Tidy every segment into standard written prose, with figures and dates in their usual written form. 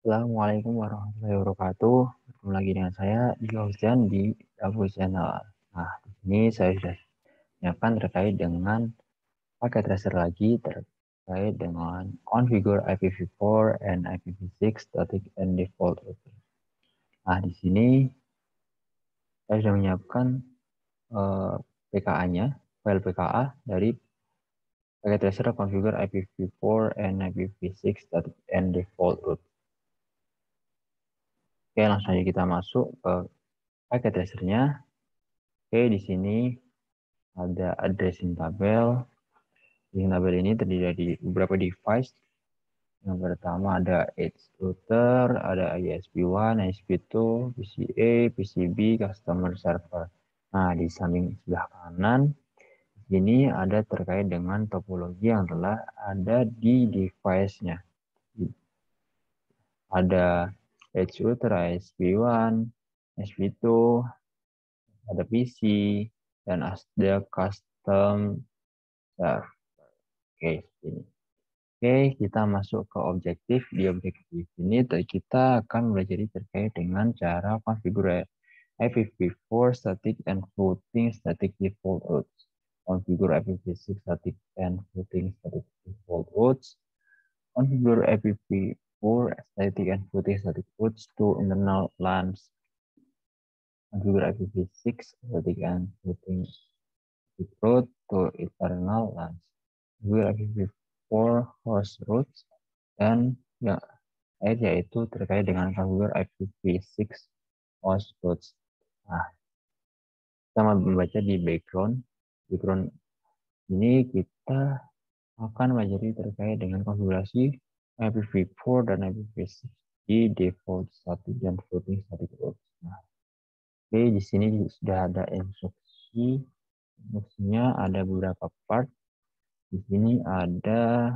Assalamualaikum warahmatullahi wabarakatuh. Bertemu lagi dengan saya di Hujan di Dabu Channel. Nah, di sini saya sudah menyiapkan terkait dengan paket tracer lagi terkait dengan configure IPv4 and IPv6 static and default router. Nah, di sini saya sudah menyiapkan PKA-nya, file PKA dari paket tracer configure IPv4 and IPv6 static and default router. Oke, langsung aja kita masuk ke paket tracernya. Oke, di sini ada addressing tabel. Addressing tabel ini terdiri dari beberapa device. Yang pertama ada edge router, ada ISP1, ISP2, PCA, PCB, customer server. Nah, di samping sebelah kanan, ini ada terkait dengan topologi yang telah ada di device-nya. Ada edge router, ISP1, ISP2, ada PC, dan ada custom server. Oke, ini. Oke, kita masuk ke objektif. Di objektif ini kita akan belajar terkait dengan cara konfigurasi IPv4 static and floating static default routes. Configure IPv6 static and floating static default routes. Configure IPv4 static and floating static routes to internal LANs. Configure IPv6 static and floating static route to internal LANs. Configure IPv4 host routes dan yang yaitu terkait dengan configure IPv6 host routes. Nah, kita membaca di background. Background ini kita akan belajar terkait dengan konfigurasi IPv4 dan IPv6 di default static dan floating static routes. Nah, oke, di sini sudah ada instruksi. Instruksinya ada beberapa part. Di sini ada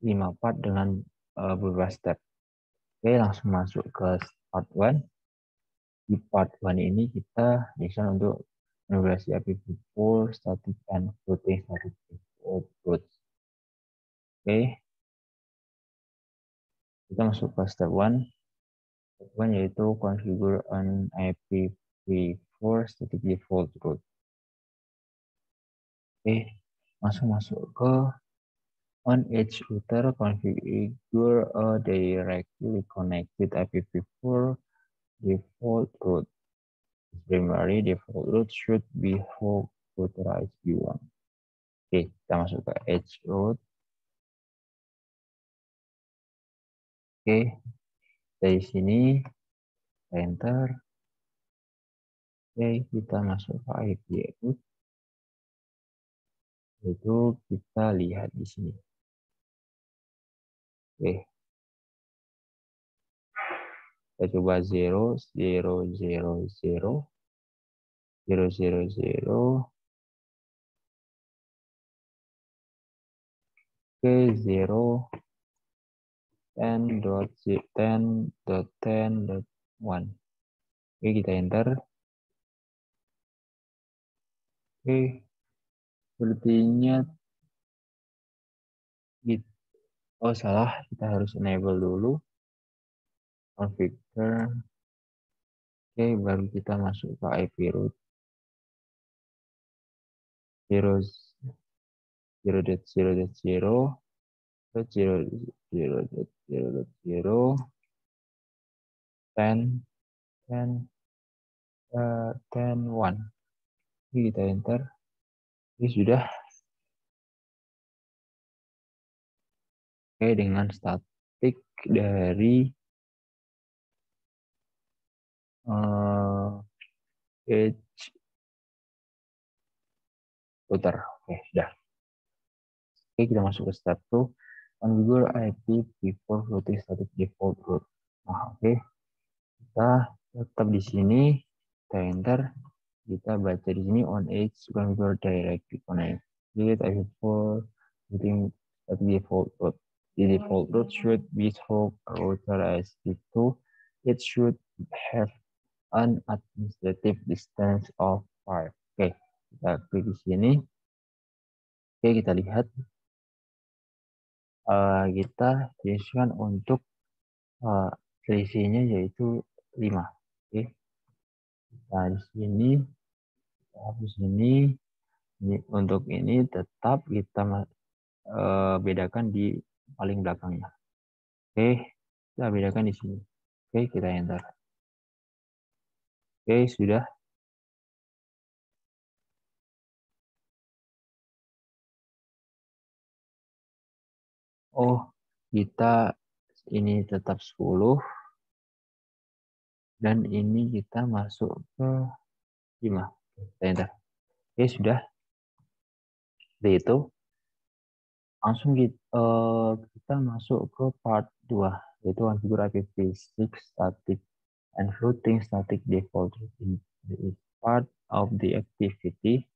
5 part dengan beberapa step. Oke, langsung masuk ke part 1. Di part 1 ini kita bisa untuk konfigurasi IPv4 static and floating static default routes. Oke, kita masuk ke step 1. Step 1 yaitu configure an IPv4 static default route. Oke, langsung masuk ke on edge router configure a directly connected IPv4 default route. Primary default route should be host router ISP1. Oke, kita masuk ke edge route. Oke, dari sini enter. Oke, kita masuk ke IP route. Itu kita lihat di sini. Oke, kita coba 0, 0, 0, 0, 0, 0, 0. Oke, 0, 10.10.10.1. Oke, kita enter. Oke, sepertinya oh salah, kita harus enable dulu configure. Oke, baru kita masuk ke IP route 0.0.0 0.0.0.0 10 10 10 1. Ini kita enter. Ini sudah. Oke, dengan statik dari edge router. Oke, sudah. Oke, kita masuk ke step 2. Configure IPv4 floating static default route. Nah, oke. Kita tetap di sini. Kita enter. Kita baca di sini on edge configure directly connected IPv4 floating static default route. The default route should be through router ISP2. It should have an administrative distance of 5. Oke, kita klik di sini. Oke, kita lihat. Kita diinstruksikan untuk selisihnya yaitu 5. Oke. Nah, di sini hapus ini. Untuk ini tetap kita bedakan di paling belakangnya. Oke, kita bedakan di sini. Oke, kita enter. Oke, sudah. Oh, kita ini tetap 10 dan ini kita masuk ke 5. Kita enter. Oke, sudah. Seperti itu. Langsung kita masuk ke part 2, yaitu configure IPv6 static and routing static default routine. This is part of the activity.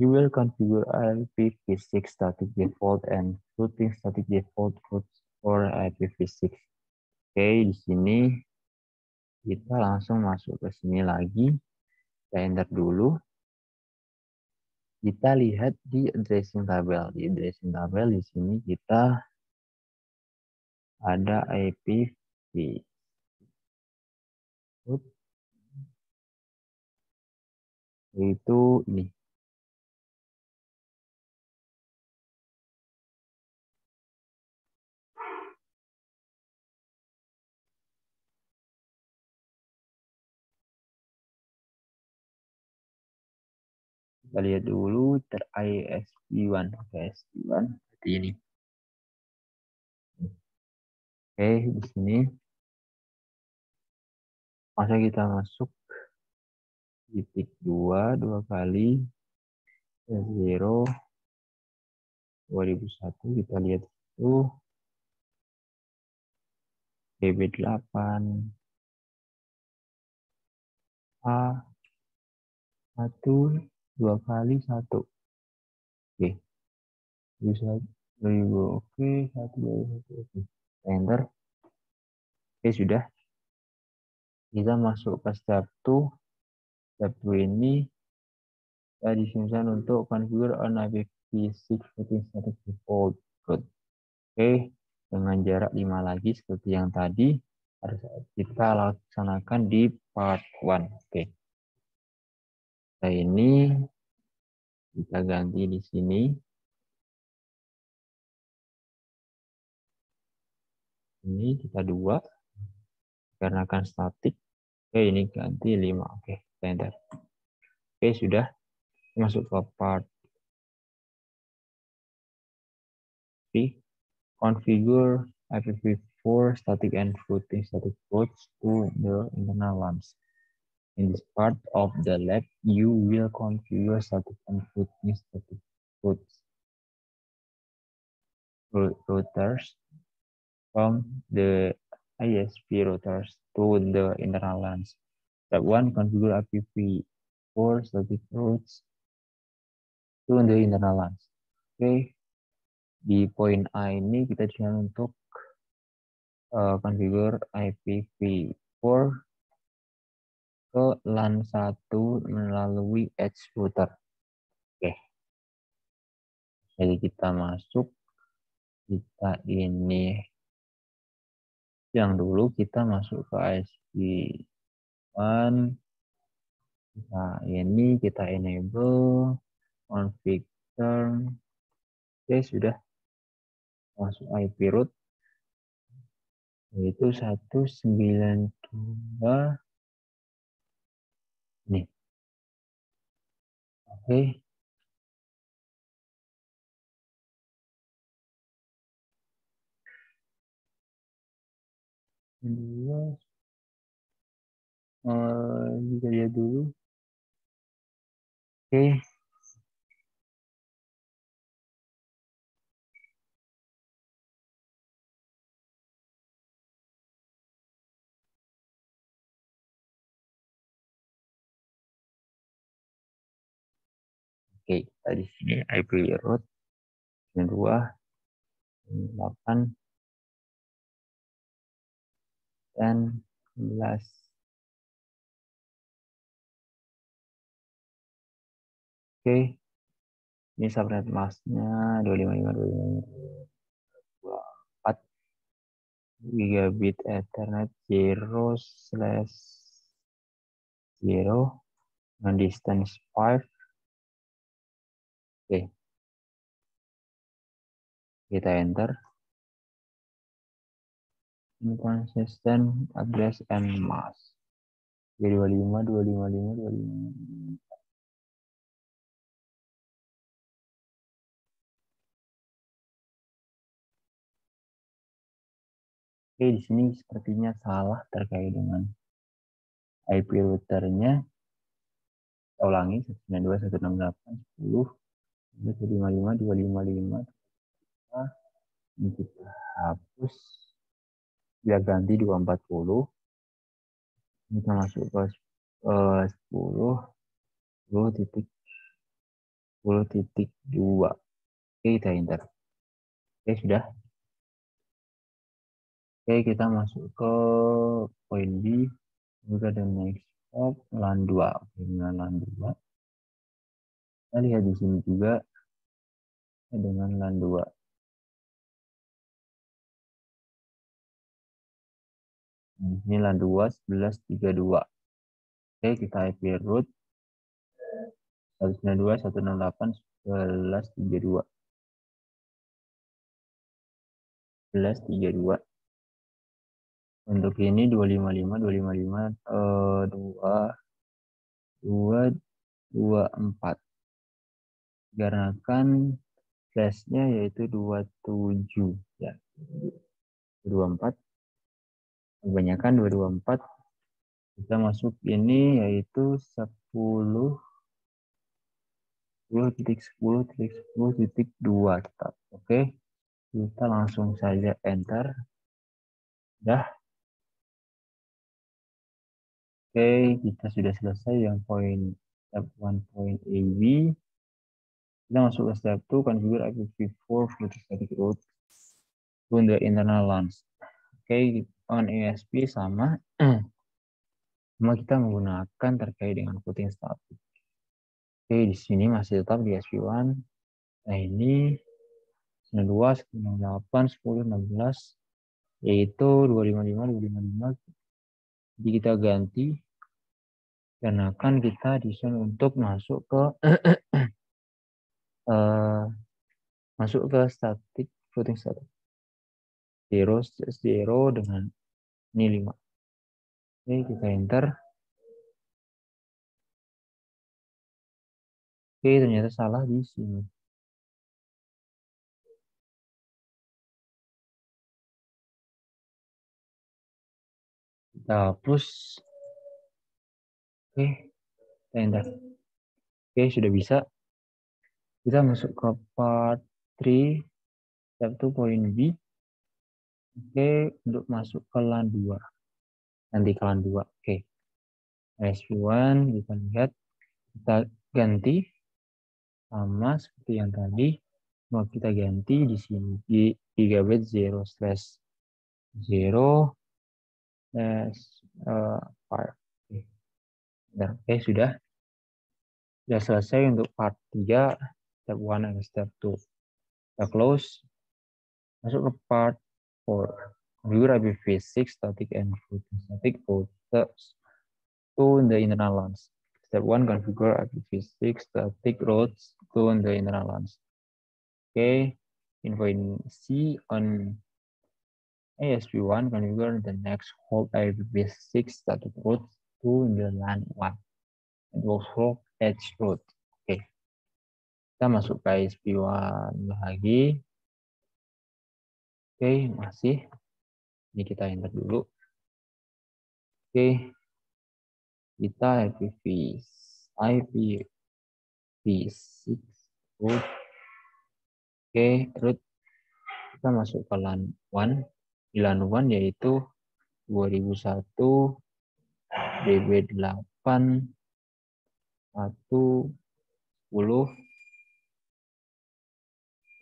You will configure IPv6 static default and routing static default routes for IPv6. Oke, di sini kita langsung masuk ke sini lagi. Kita enter dulu. Kita lihat di addressing tabel. Di addressing tabel di sini kita ada IPv6. Itu ini. Kita lihat dulu ISP1. ISP1 seperti ini. Oke, di sini masa kita masuk titik 2 kali 0 2001, kita lihat itu DB8 A 1 2 kali 1. Oke, bisa 2000. Oke, 1 oke. Enter. Oke, sudah. Kita masuk ke step 2. Step 2 ini kita disimpan untuk configure on IPv6 routing static default route. Oke, dengan jarak 5 lagi seperti yang tadi harus kita laksanakan di part 1. Oke. Nah, ini kita ganti di sini. Ini kita 2 karena akan statik. Oke, ini ganti 5. Oke, enter. Oke, sudah masuk ke part 3. Configure IPv4 static and routing static routes to the internal LANs. In this part of the lab, you will configure static and routing static routes routers from the ISP routers to the internal LANs. Step 1, configure IPv4 static routes to the internal LANs. Oke, di poin A ini kita coba untuk configure IPv4 ke LAN 1 melalui edge router. Oke, jadi kita masuk, kita ini yang dulu kita masuk ke ISP1. Nah, ini kita enable config term. Oke, sudah masuk IP root yaitu 192 nih. Oke. Dua, kita lihat dulu. Oke. Oke, tadi sini IP root 2 8 dan 11. Oke, ini subnet masknya 255 254. gigabit Ethernet 0/0 dengan distance 5. Oke, kita enter. Inconsistent address and mask. 255, 255, 255. Oke, di sini sepertinya salah terkait dengan IP routernya. Kita ulangi 192.168.10.155.255. Ini kita hapus. Kita ganti 240. Ini kita masuk ke 10.2. Oke, kita enter. Oke, sudah. Oke, kita masuk ke poin B. Juga ada next stop LAN 2. Oke, LAN 2. Kita lihat di sini juga dengan LAN 2. Ini LAN 2 1132. Oke, kita IP root 192.168.1132. 1132. Untuk ini 255 224. Dikarenakan flashnya yaitu 27 ya. 24. Kebanyakan 224. Kita masuk ini yaitu 10.10.10.2 tetap. Oke. Kita langsung saja enter. Dah. Oke, kita sudah selesai yang poin step 1.AB. Kita masuk ke step 2, configure IPv4 Bluetooth static route to the internal LANs. Oke, on ASP sama. Cuma kita menggunakan terkait dengan routing static. Oke, di sini masih tetap di SP1. Nah, ini 92, 98, 10, 16, yaitu 255, 255. Jadi kita ganti karena kan kita desain untuk masuk ke static routing static 0 dengan ini 5. Oke, kita enter. Oke, ternyata salah di sini. Kita hapus. Oke, kita enter. Oke, sudah bisa. Kita masuk ke part 3, step 2.B. Oke, untuk masuk ke LAN 2. Nanti ke LAN 2. Oke. SP1, kita lihat. Kita ganti. Sama seperti yang tadi. Mau kita ganti di sini. Di gigabit 0/0/5. Oke, sudah. Sudah selesai untuk part 3, step 1 dan step 2. Kita close. Masuk ke part 4. Configure IPv6 static and routing static routers to the internal LANs. Step 1, configure IPv6 static routes to the internal LANs. Oke, info C on ASP1, configure the next whole IPv6 static routes to the LAN 1. It will work edge route. Oke. Kita masuk ke ISP1 lagi. Oke, masih. Ini kita enter dulu. Oke. Kita IPv6 root. Oke, root. Kita masuk ke LAN 1. Di LAN 1 yaitu 2001 DB8 110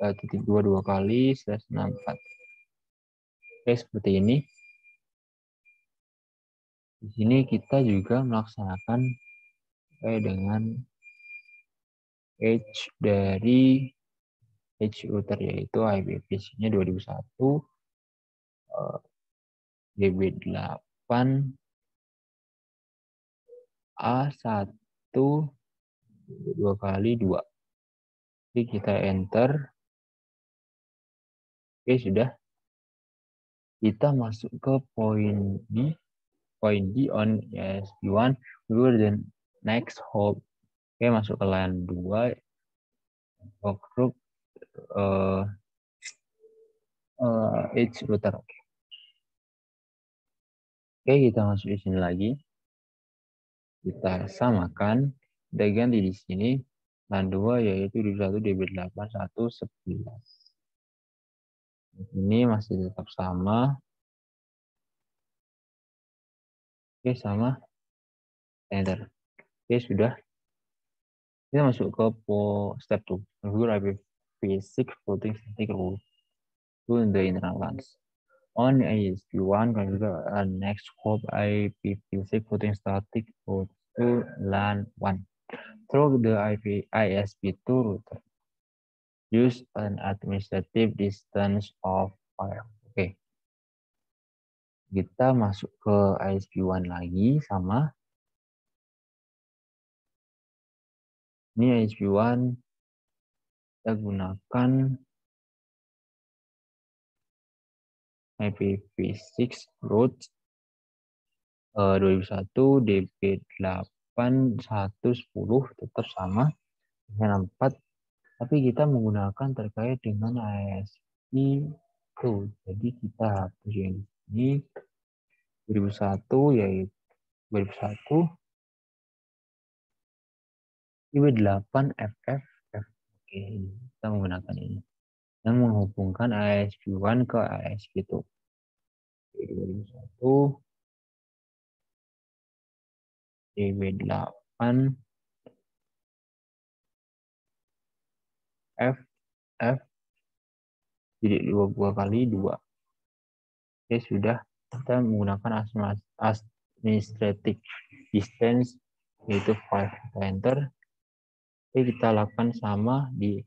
.22 kali /64. Oke, seperti ini. Di sini kita juga melaksanakan dengan edge dari edge router yaitu IPv6-nya 2001 DB8 A1 2 kali 2. Jadi kita enter. Oke, sudah. Kita masuk ke poin D. Point D on ESP1. We will the next hop. Oke, masuk ke line 2. Group edge router. Oke, kita masuk di sini lagi. Kita samakan. Kita ganti di sini. Line 2 yaitu di 1 DB8 111. Ini masih tetap sama. Oke, sama. Enter. Oke, sudah. Kita masuk ke step 2. Configure IPv6 routing static route to the internal LANs. On ESP1, configure a next hop IPv6 routing static route to LAN 1 through the ISP2 router. Use an administrative distance of 5. Oke. Kita masuk ke ISP1 lagi sama. Ini ISP1 kita gunakan IPv6 route 2001 DB8 110 tetap sama dengan 4, tapi kita menggunakan terkait dengan ISP itu. Jadi kita hapus yang ini 2001 yaitu 2001 DB8 FF. Oke, kita menggunakan ini yang menghubungkan ISP1 ke ISP2. 2001 DB8 FF jadi 2 kali 2. Oke, sudah. Kita menggunakan administrative distance yaitu 5. Kita enter. Oke, kita lakukan sama di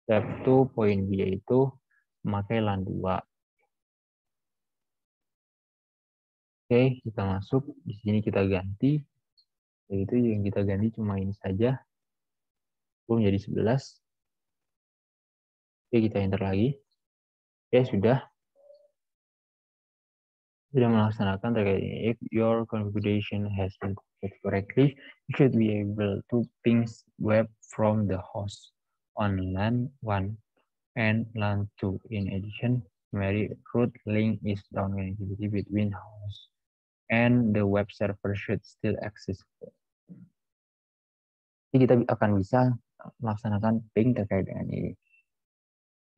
step 2 poin B yaitu memakai LAN 2. Oke, kita masuk. Di sini kita ganti. Yaitu yang kita ganti cuma ini saja. Itu menjadi 11. Oke, kita enter lagi. Oke, sudah. Sudah melaksanakan terkait ini. If your configuration has been configured correctly, you should be able to ping web from the host on LAN 1 and LAN 2. In addition, primary route link is down connectivity between host and the web server should still exist. Jadi kita akan bisa melaksanakan ping terkait dengan ini.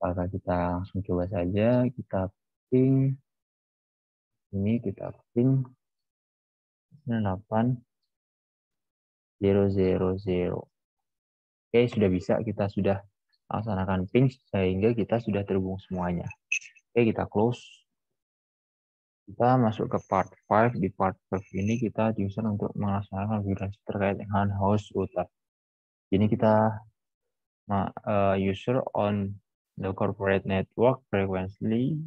Maka kita langsung coba saja, kita ping. Ini kita ping 98.000. Oke, sudah bisa, kita sudah laksanakan ping sehingga kita sudah terhubung semuanya. Oke, kita close. Kita masuk ke part 5. Di part 5 ini kita diusahakan untuk melaksanakan konfigurasi terkait dengan host router. Ini kita user on the corporate network frequently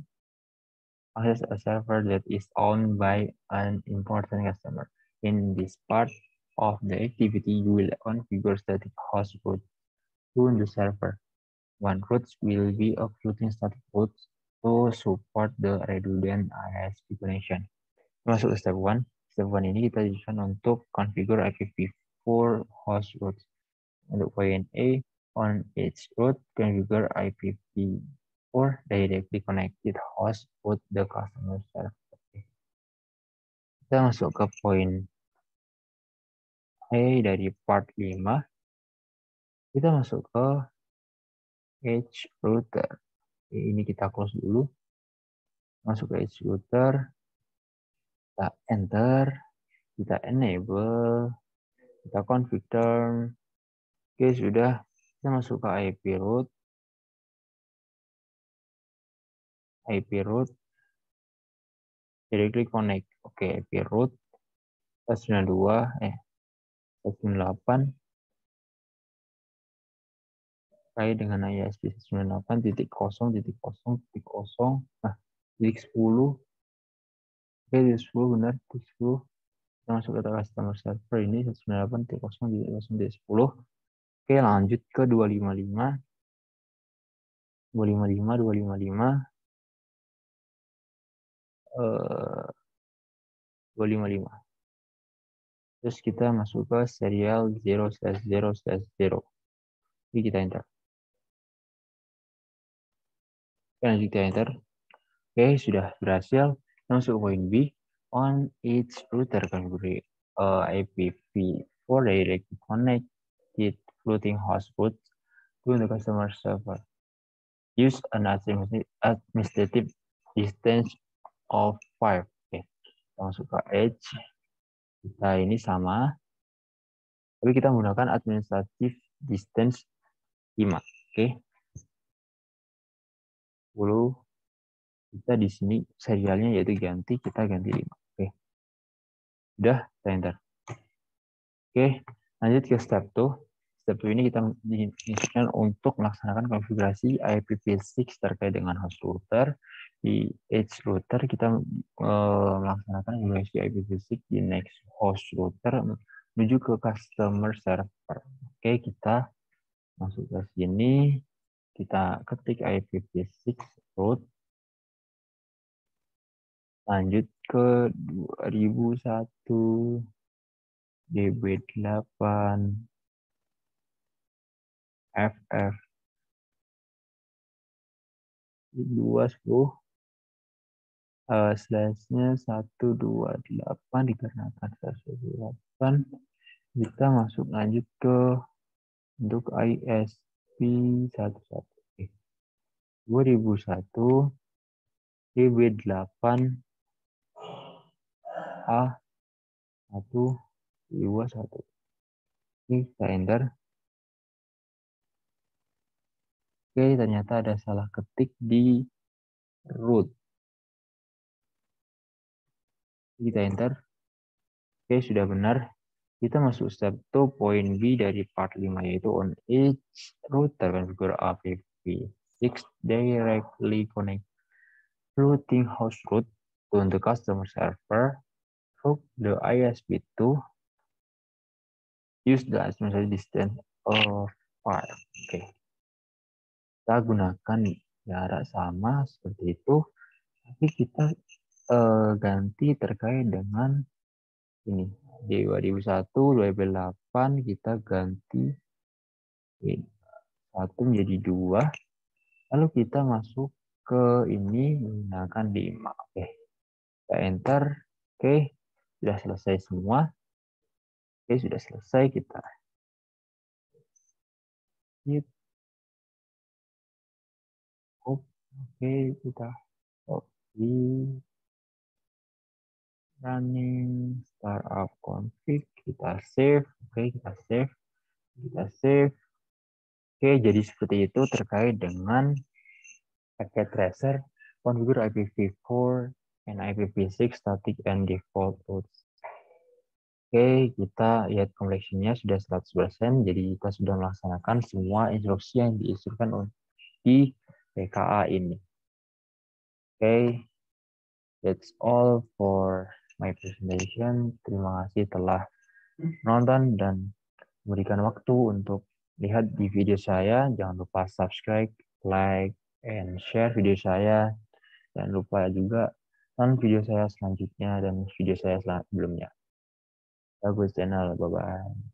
access a server that is owned by an important customer. In this part of the activity, you will configure static host route to the server. One route will be a floating static route to support the redundant ISP connection. Masuk ke step 1. Step 1 ini kita jadikan untuk configure IPv4 host route. Untuk poin A, on each route, configure IPv4 directly connected host with the customer server. Kita masuk ke poin A dari part 5. Kita masuk ke edge router. Ini kita close dulu. Masuk ke edge router. Kita enter. Kita enable. Kita config term. Oke, sudah. Kita masuk ke IP route. IP route. Directly connect. Oke, IP route. 192. 198. Kait dengan ISP 198.0.0.0. Nah, titik 10. Oke, di 10 benar, di 10. Kita masuk ke customer server ini 198.0.0.10. Oke, lanjut ke 255. 255, 255. 255. Terus kita masuk ke serial 0/0/0. Jadi kita enter. Oke, lanjut kita enter. Oke, sudah berhasil. Kita masuk ke poin B. On each router configure IPv4 directly connected floating host route to the customer server. Use an administrative distance of 5. Oke, kita masuk ke edge. Kita ini sama, tapi kita menggunakan administrative distance 5. Oke. 10. Kita di sini serialnya yaitu ganti, kita ganti 5. Oke. Sudah, kita enter. Oke, lanjut ke step 2. Step 2 ini kita diinstruksikan untuk melaksanakan konfigurasi IPv6 terkait dengan host router. Di edge router kita melaksanakan konfigurasi IPv6 di next host router menuju ke customer server. Oke, kita masuk ke sini. Kita ketik IPv6 route. Lanjut ke 2001 DB8 FF 210 slashnya 128 dikarenakan 128. Kita masuk lanjut ke untuk ISP 11. 2001 DB8 A121. Ini kita enter. Oke, ternyata ada salah ketik di root. Kita enter. Oke, sudah benar. Kita masuk step 2, poin B dari part 5, yaitu on each router configure IPv6 directly connect floating host route to the customer server. Hook the ISP2. Use the administrative distance of 5. Oke. Kita gunakan jarak sama seperti itu, tapi kita ganti terkait dengan ini di 2001 2008 kita ganti 1 menjadi 2, lalu kita masuk ke ini menggunakan 5. Oke, kita enter. Oke, sudah selesai semua. Oke, sudah selesai. Kita hit. Oke, kita copy running startup config, kita save. Oke, kita save. Oke, jadi seperti itu terkait dengan packet tracer, configure IPv4 and IPv6 static and default routes. Oke, kita lihat completion-nya sudah 100%, jadi kita sudah melaksanakan semua instruksi yang diinstruksikan di PKA ini. Oke, that's all for my presentation. Terima kasih telah menonton dan memberikan waktu untuk lihat di video saya. Jangan lupa subscribe, like, and share video saya. Jangan lupa juga tonton video saya selanjutnya dan video saya sebelumnya. Bagus channel, bye-bye.